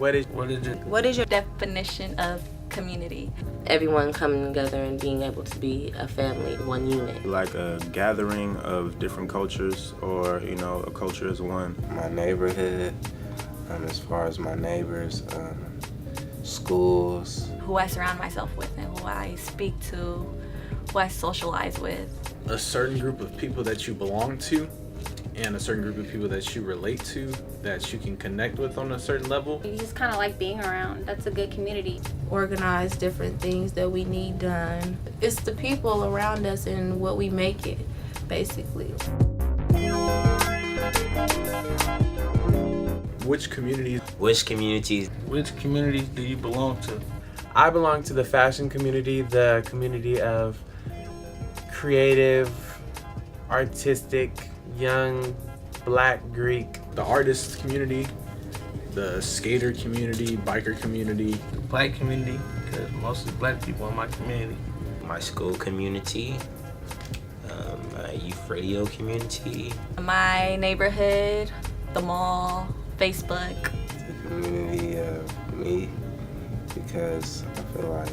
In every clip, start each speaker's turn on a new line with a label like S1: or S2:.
S1: What is
S2: your definition of community?
S3: Everyone coming together and being able to be a family, one unit.
S4: Like a gathering of different cultures, or a culture as one.
S5: My neighborhood, as far as my neighbors, schools.
S2: Who I surround myself with and who I speak to, who I socialize with.
S1: a certain group of people that you belong to and a certain group of people that you relate to, that you can connect with on a certain level.
S6: You just kind of like being around. That's a good community.
S7: Organize different things that we need done. It's the people around us and what we make it, basically.
S1: Which communities
S8: do you belong to?
S9: I belong to the fashion community, the community of creative, artistic, young, Black, Greek.
S1: The artist community, the skater community, biker community.
S8: The Black community, because mostly Black people in my community.
S10: My school community, my youth radio community.
S2: My neighborhood, the mall, Facebook.
S5: The community of me, because I feel like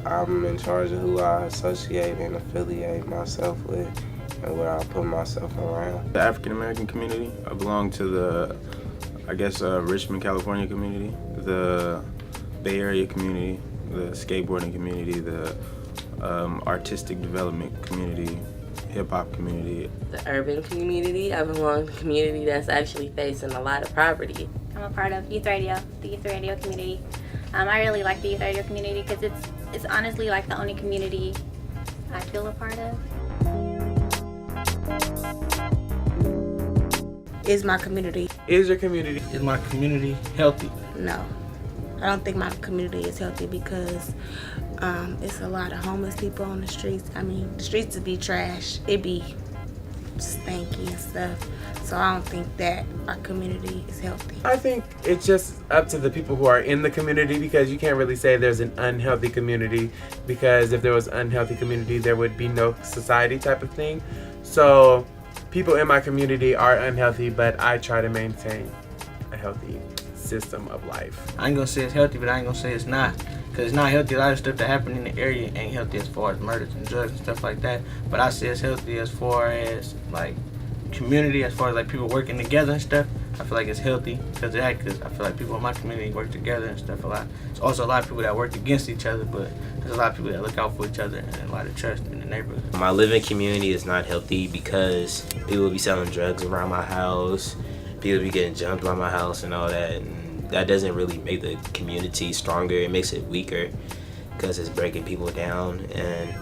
S5: I'm in charge of who I associate and affiliate myself with and where I put myself around.
S4: The African American community. I belong to the, Richmond, California community, the Bay Area community, the skateboarding community, the artistic development community, hip-hop community.
S3: The urban community. I belong to a community that's actually facing a lot of poverty.
S6: I'm a part of youth radio, the youth radio community. I really like the youth radio community because it's honestly like the only community I feel a part of.
S7: Is my community?
S9: Is your community?
S8: Is my community healthy?
S7: No. I don't think my community is healthy because it's a lot of homeless people on the streets. I mean, the streets would be trash. It'd be stanky and stuff. So I don't think that our community is healthy.
S9: I think it's just up to the people who are in the community, because you can't really say there's an unhealthy community, because if there was an unhealthy community, there would be no society type of thing. So people in my community are unhealthy, but I try to maintain a healthy system of life.
S8: I ain't gonna say it's healthy, but I ain't gonna say it's not. Because it's not healthy. A lot of stuff that happen in the area ain't healthy as far as murders and drugs and stuff like that. But I say it's healthy as far as like community, as far as like people working together and stuff. I feel like it's healthy because I feel like people in my community work together and stuff a lot. There's also a lot of people that work against each other, but there's a lot of people that look out for each other and a lot of trust in the neighborhood.
S10: My living community is not healthy because people be selling drugs around my house, people be getting jumped by my house and all that, and that doesn't really make the community stronger. It makes it weaker because it's breaking people down, and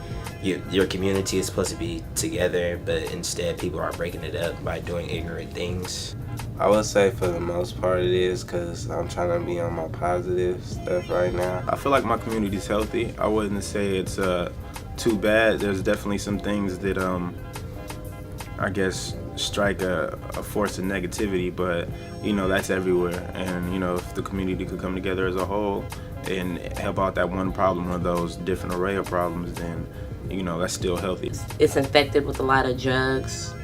S10: your community is supposed to be together, but instead people are breaking it up by doing ignorant things.
S5: I would say for the most part it is, because I'm trying to be on my positive stuff right now.
S4: I feel like my community is healthy. I wouldn't say it's too bad. There's definitely some things that strike a force of negativity, but that's everywhere. And if the community could come together as a whole and help out that one problem or those different array of problems, then that's still healthy.
S3: It's infected with a lot of drugs,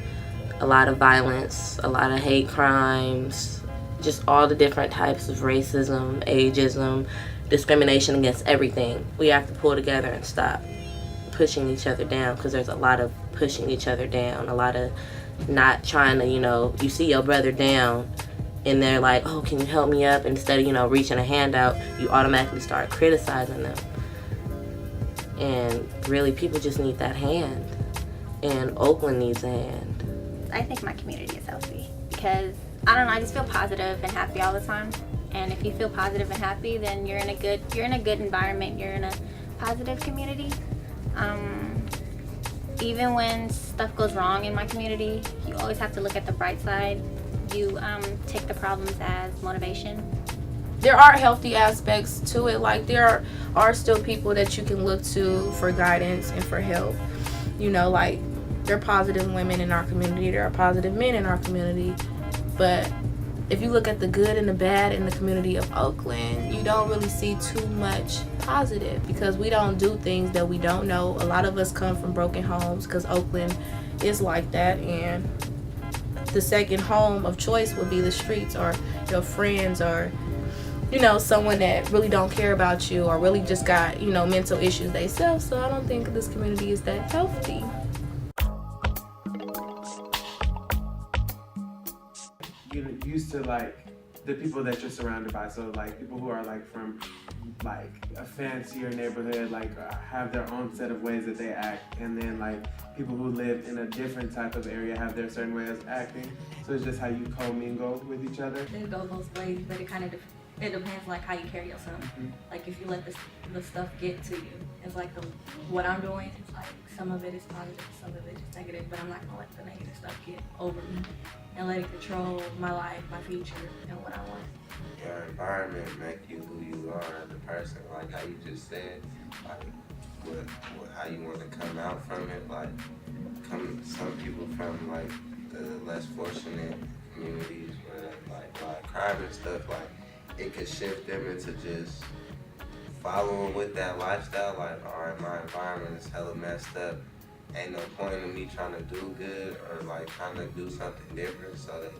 S3: a lot of violence, a lot of hate crimes, just all the different types of racism, ageism, discrimination against everything. We have to pull together and stop pushing each other down, because there's a lot of pushing each other down, a lot of not trying to, you see your brother down and they're like, oh, can you help me up? Instead of, reaching a hand out, you automatically start criticizing them. And really, people just need that hand. And Oakland needs a hand.
S6: I think my community is healthy because, I don't know, I just feel positive and happy all the time. And if you feel positive and happy, then you're in a good environment. You're in a positive community. Even when stuff goes wrong in my community, you always have to look at the bright side. You take the problems as motivation.
S7: There are healthy aspects to it. Like, there are still people that you can look to for guidance and for help. Like, there are positive women in our community. There are positive men in our community. But if you look at the good and the bad in the community of Oakland, you don't really see too much positive, because we don't do things that we don't know. A lot of us come from broken homes, because Oakland is like that, and the second home of choice would be the streets or your friends or someone that really don't care about you or really just got, mental issues themselves. So I don't think this community is that healthy.
S9: You're used to like the people that you're surrounded by. So like people who are like from like a fancier neighborhood, like have their own set of ways that they act, and then like people who live in a different type of area have their certain way of acting. So it's just how you commingle with each other.
S2: It goes both ways, but it kind of it depends like how you carry yourself. Like if you let the stuff get to you, it's like what I'm doing. It's like some of it is positive, some of it is negative, but I'm not gonna let the negative stuff get over me and let it control my life, my future, and what I want.
S5: Your environment make you who you are as a person, like how you just said, like how you want to come out from it. Like some people from like the less fortunate communities where like a lot of crime and stuff, like it could shift them into just following with that lifestyle. Like, all right, my environment is hella messed up. Ain't no point in me trying to do good or like trying to do something different, so that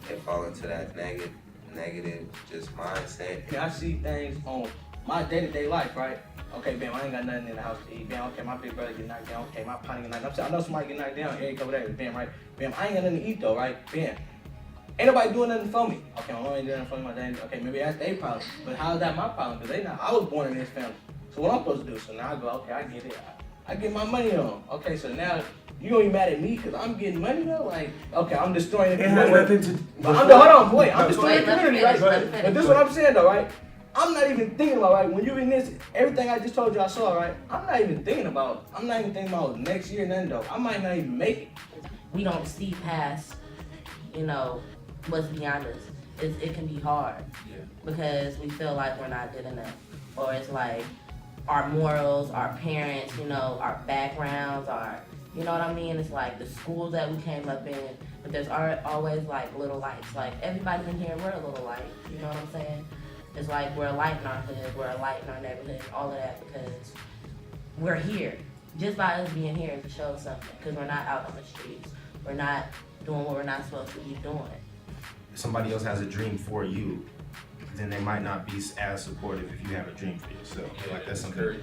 S5: they fall into that negative just mindset.
S8: I see things on my day-to-day life, right? Okay, bam, I ain't got nothing in the house to eat. Bam, okay, my big brother get knocked down. Okay, my partner get knocked down. I know somebody get knocked down. Eric over there. Bam, right? Bam, I ain't got nothing to eat though, right? Bam. Ain't nobody doing nothing for me. Okay, my mom ain't doing nothing for me. My dad. Okay, maybe that's their problem. But how is that my problem? Because I was born in this family. So what I'm supposed to do? So now I go, okay, I get it. I get my money on. Okay, so now you gonna be mad at me because I'm getting money though? Like, okay, I'm destroying the community. I'm destroying the community, right? But this is what I'm saying though, right? I'm not even thinking about, right, when you in this, everything I just told you I saw, right? I'm not even thinking about next year, nothing though. I might not even make it.
S3: We don't see past, what's beyond us. It can be hard because we feel like we're not good enough. Or it's like our morals, our parents, our backgrounds, you know what I mean? It's like the schools that we came up in, but there's always like little lights. Like everybody in here, we're a little light, you know what I'm saying? It's like we're a light in our hood, we're a light in our neighborhood, all of that because we're here. Just by us being here to show something, because we're not out on the streets. We're not doing what we're not supposed to be doing.
S11: If somebody else has a dream for you, then they might not be as supportive if you have a dream for yourself. Like that's something.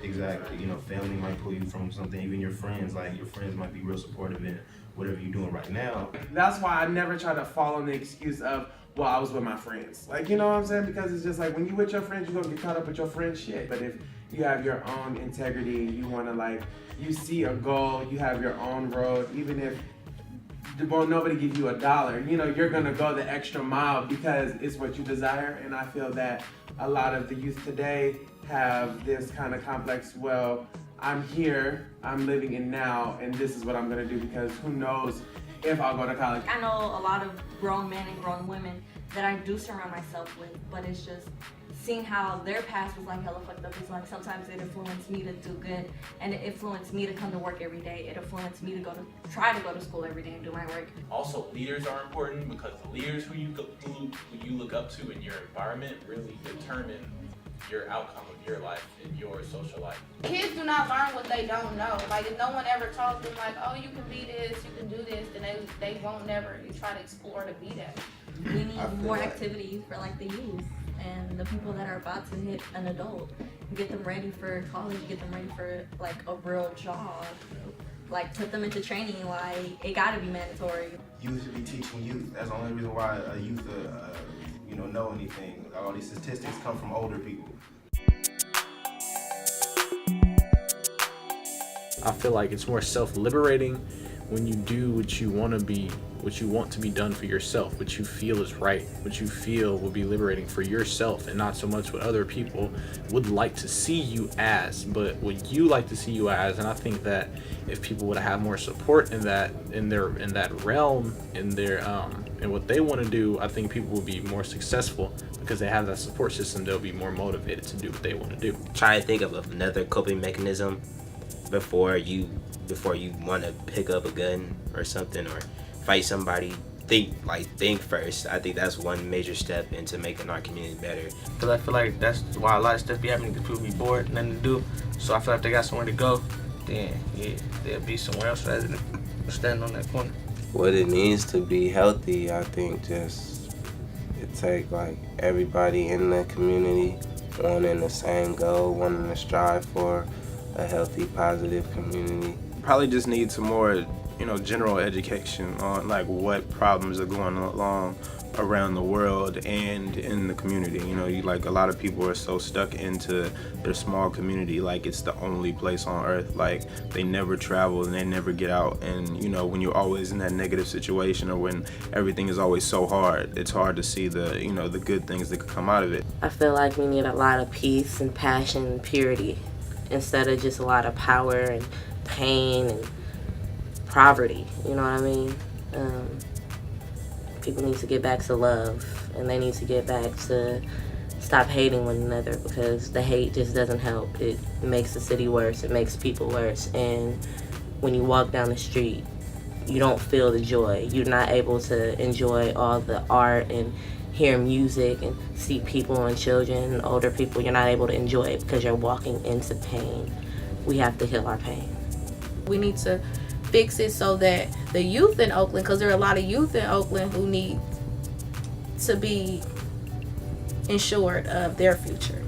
S11: Exactly. Family might pull you from something. Even your friends, like your friends might be real supportive in whatever you're doing right now.
S9: That's why I never try to fall on the excuse of, well, I was with my friends. Like, you know what I'm saying? Because it's just like when you with your friends, you're gonna get caught up with your friends' shit. But if you have your own integrity, you wanna you see a goal, you have your own road, even if nobody give you $1, you're gonna go the extra mile because it's what you desire. And I feel that a lot of the youth today have this kind of complex, well, I'm here, I'm living in now, and this is what I'm gonna do because who knows if I'll go to college.
S2: I know a lot of grown men and grown women that I do surround myself with, but it's just seeing how their past was like hella fucked up. It's like sometimes it influenced me to do good, and it influenced me to come to work every day. It influenced me to try to go to school every day and do my work.
S12: Also, leaders are important because the leaders who you look up to in your environment really determine your outcome of your life and your social life.
S7: Kids do not learn what they don't know. Like if no one ever taught them like, oh, you can be this, you can do this, then they won't never try to explore to be that.
S2: We need more activities for like the youth and the people that are about to hit an adult. Get them ready for college, get them ready for like a real job. Like put them into training, like it gotta be mandatory.
S11: Youth should be teaching youth. That's the only reason why a youth know anything. All these statistics come from older people.
S1: I feel like it's more self-liberating when you do what you want to be done for yourself, what you feel is right, what you feel will be liberating for yourself, and not so much what other people would like to see you as, but what you like to see you as. And I think that if people would have more support in that realm, in what they want to do, I think people will be more successful because they have that support system. They'll be more motivated to do what they want to do.
S10: Try to think of another coping mechanism before you want to pick up a gun or something or fight somebody. Think first. I think that's one major step into making our community better.
S8: Because I feel like that's why a lot of stuff be happening, because people be bored, nothing to do. So I feel like they got somewhere to go, then they'll be somewhere else rather than standing on that corner.
S5: What it means to be healthy, I think just could take like everybody in the community wanting the same goal, wanting to strive for a healthy, positive community.
S4: Probably just need some more, general education on like what problems are going along around the world and in the community. Like a lot of people are so stuck into their small community, like it's the only place on earth. Like they never travel and they never get out. And when you're always in that negative situation or when everything is always so hard, it's hard to see the the good things that could come out of it.
S3: I feel like we need a lot of peace and passion and purity instead of just a lot of power and pain and poverty. You know what I mean? People need to get back to love, and they need to get back to stop hating one another, because the hate just doesn't help. It makes the city worse. It makes people worse. And when you walk down the street, you don't feel the joy. You're not able to enjoy all the art and hear music and see people and children and older people. You're not able to enjoy it because you're walking into pain. We have to heal our pain.
S7: We need to fix it so that the youth in Oakland, because there are a lot of youth in Oakland who need to be ensured of their future.